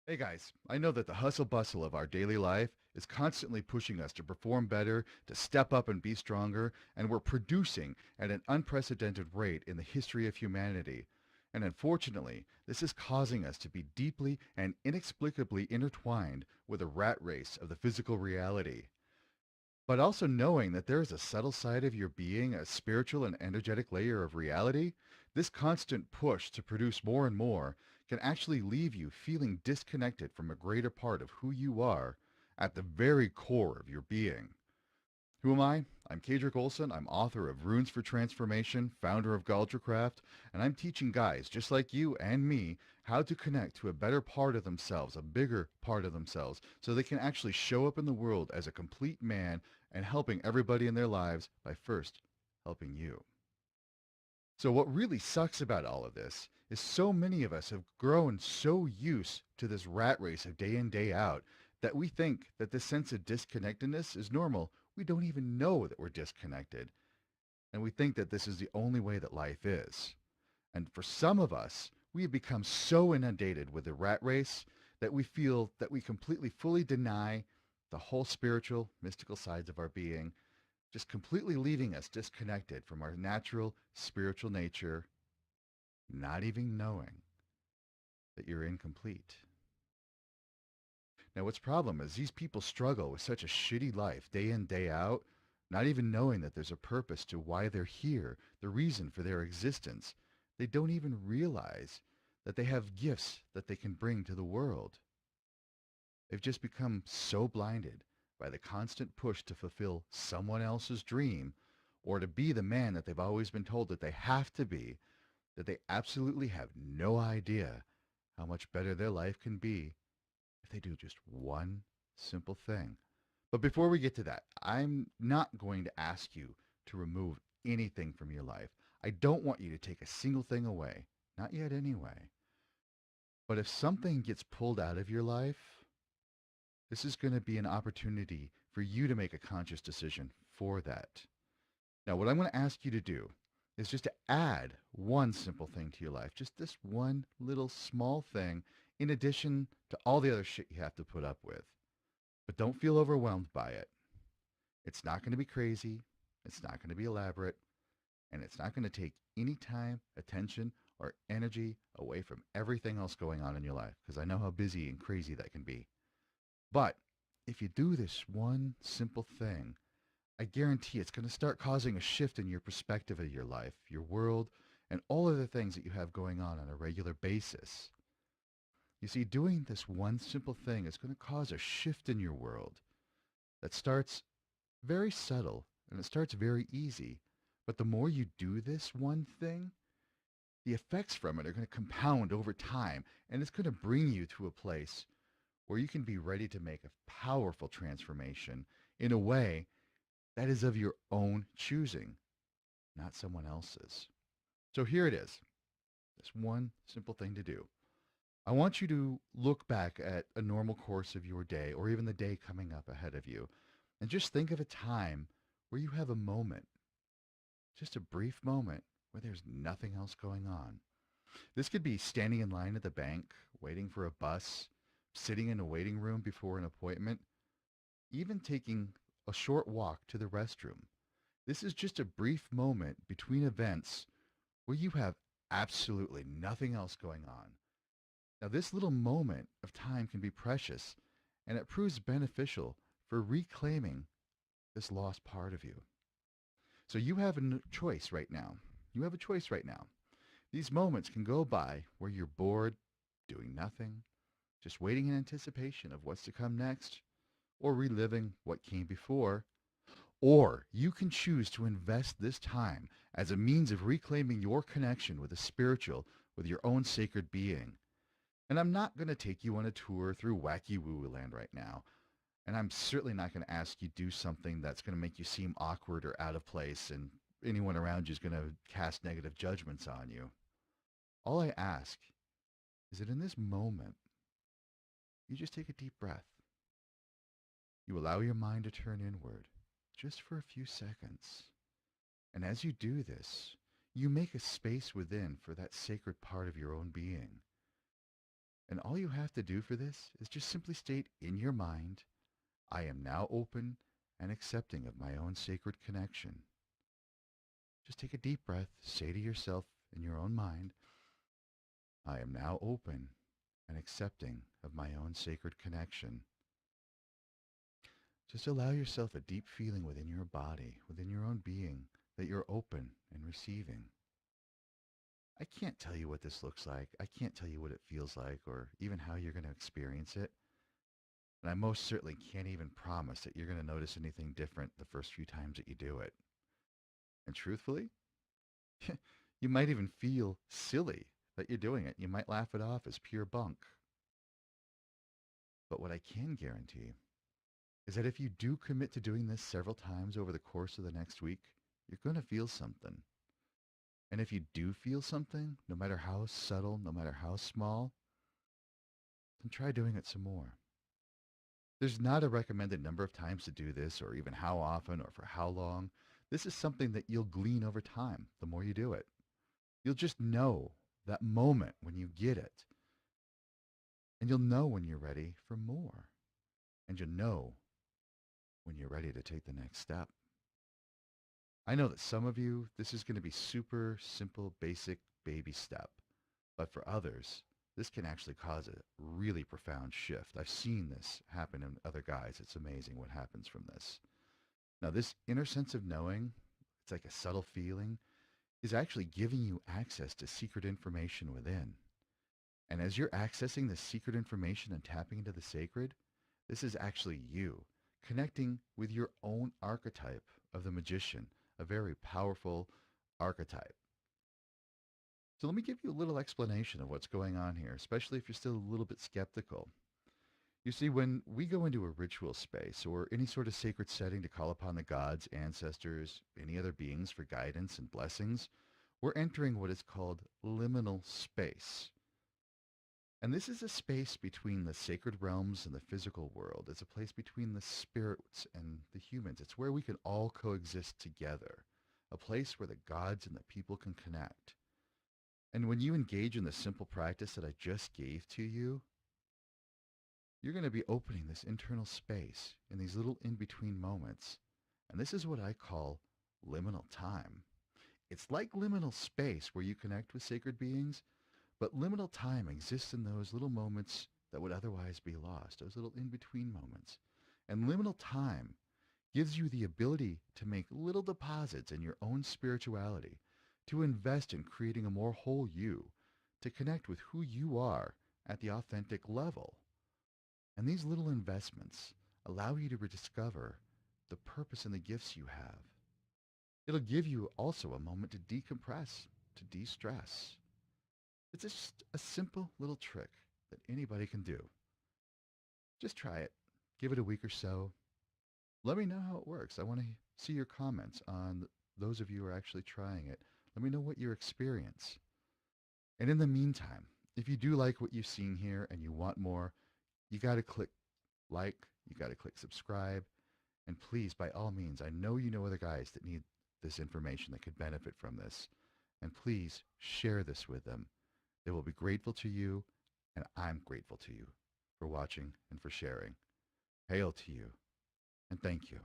Hey guys, I know that the hustle bustle of our daily life is constantly pushing us to perform better, to step up and be stronger, and we're producing at an unprecedented rate in the history of humanity. And unfortunately, this is causing us to be deeply and inexplicably intertwined with a rat race of the physical reality. But also knowing that there is a subtle side of your being, a spiritual and energetic layer of reality, this constant push to produce more and more can actually leave you feeling disconnected from a greater part of who you are at the very core of your being. Who am I? I'm Kadrick Olson. I'm author of Runes for Transformation, founder of Galdracraft, and I'm teaching guys just like you and me how to connect to a better part of themselves, a bigger part of themselves, so they can actually show up in the world as a complete man and helping everybody in their lives by first helping you. So, what really sucks about all of this is so many of us have grown so used to this rat race of day in, day out that we think that this sense of disconnectedness is normal. We don't even know that we're disconnected. And we think that this is the only way that life is. And for some of us, we have become so inundated with the rat race that we feel that we completely, fully deny the whole spiritual, mystical sides of our being, just completely leaving us disconnected from our natural spiritual nature, not even knowing that you're incomplete. Now, what's problem is these people struggle with such a shitty life day in, day out, not even knowing that there's a purpose to why they're here, the reason for their existence. They don't even realize that they have gifts that they can bring to the world. They've just become so blinded by the constant push to fulfill someone else's dream or to be the man that they've always been told that they have to be, that they absolutely have no idea how much better their life can be if they do just one simple thing. But before we get to that, I'm not going to ask you to remove anything from your life. I don't want you to take a single thing away. Not yet, anyway. But if something gets pulled out of your life, this is going to be an opportunity for you to make a conscious decision for that. Now, what I'm going to ask you to do is just to add one simple thing to your life, just this one little small thing in addition to all the other shit you have to put up with. But don't feel overwhelmed by it. It's not going to be crazy. It's not going to be elaborate. And it's not going to take any time, attention, or energy away from everything else going on in your life because I know how busy and crazy that can be. But if you do this one simple thing, I guarantee it's going to start causing a shift in your perspective of your life, your world, and all of the things that you have going on a regular basis. You see, doing this one simple thing is going to cause a shift in your world that starts very subtle and it starts very easy. But the more you do this one thing, the effects from it are going to compound over time and it's going to bring you to a place where you can be ready to make a powerful transformation in a way that is of your own choosing, not someone else's. So here it is. This one simple thing to do. I want you to look back at a normal course of your day or even the day coming up ahead of you and just think of a time where you have a moment, just a brief moment where there's nothing else going on. This could be standing in line at the bank, waiting for a bus, sitting in a waiting room before an appointment, even taking a short walk to the restroom. This is just a brief moment between events where you have absolutely nothing else going on. Now, this little moment of time can be precious, and it proves beneficial for reclaiming this lost part of you. So you have a choice right now. You have a choice right now. These moments can go by where you're bored, doing nothing, just waiting in anticipation of what's to come next, or reliving what came before. Or you can choose to invest this time as a means of reclaiming your connection with the spiritual, with your own sacred being. And I'm not going to take you on a tour through wacky woo land right now. And I'm certainly not going to ask you to do something that's going to make you seem awkward or out of place and anyone around you is going to cast negative judgments on you. All I ask is that in this moment, you just take a deep breath. You allow your mind to turn inward just for a few seconds. And as you do this, you make a space within for that sacred part of your own being. And all you have to do for this is just simply state in your mind, I am now open and accepting of my own sacred connection. Just take a deep breath, say to yourself in your own mind, I am now open and accepting of my own sacred connection. Just allow yourself a deep feeling within your body, within your own being, that you're open and receiving. I can't tell you what this looks like. I can't tell you what it feels like or even how you're going to experience it. And I most certainly can't even promise that you're going to notice anything different the first few times that you do it. And truthfully, you might even feel silly that you're doing it. You might laugh it off as pure bunk. But what I can guarantee is that if you do commit to doing this several times over the course of the next week, you're going to feel something. And if you do feel something, no matter how subtle, no matter how small, then try doing it some more. There's not a recommended number of times to do this, or even how often, or for how long. This is something that you'll glean over time the more you do it. You'll just know that moment when you get it. And you'll know when you're ready for more. And you'll know when you're ready to take the next step. I know that some of you, this is going to be super simple, basic baby step. But for others, this can actually cause a really profound shift. I've seen this happen in other guys. It's amazing what happens from this. Now, this inner sense of knowing, it's like a subtle feeling, is actually giving you access to secret information within. And as you're accessing this secret information and tapping into the sacred, this is actually you connecting with your own archetype of the magician, a very powerful archetype. So let me give you a little explanation of what's going on here, especially if you're still a little bit skeptical. You see, when we go into a ritual space or any sort of sacred setting to call upon the gods, ancestors, any other beings for guidance and blessings, we're entering what is called liminal space. And this is a space between the sacred realms and the physical world. It's a place between the spirits and the humans. It's where we can all coexist together, a place where the gods and the people can connect. And when you engage in the simple practice that I just gave to you, you're going to be opening this internal space in these little in-between moments. And this is what I call liminal time. It's like liminal space where you connect with sacred beings, but liminal time exists in those little moments that would otherwise be lost, those little in-between moments. And liminal time gives you the ability to make little deposits in your own spirituality, to invest in creating a more whole you, to connect with who you are at the authentic level. And these little investments allow you to rediscover the purpose and the gifts you have. It'll give you also a moment to decompress, to de-stress. It's just a simple little trick that anybody can do. Just try it. Give it a week or so. Let me know how it works. I want to see your comments on those of you who are actually trying it. Let me know what your experience. And in the meantime, if you do like what you've seen here and you want more, you got to click like, you got to click subscribe, and please, by all means, I know you know other guys that need this information that could benefit from this, and please share this with them. They will be grateful to you, and I'm grateful to you for watching and for sharing. Hail to you, and thank you.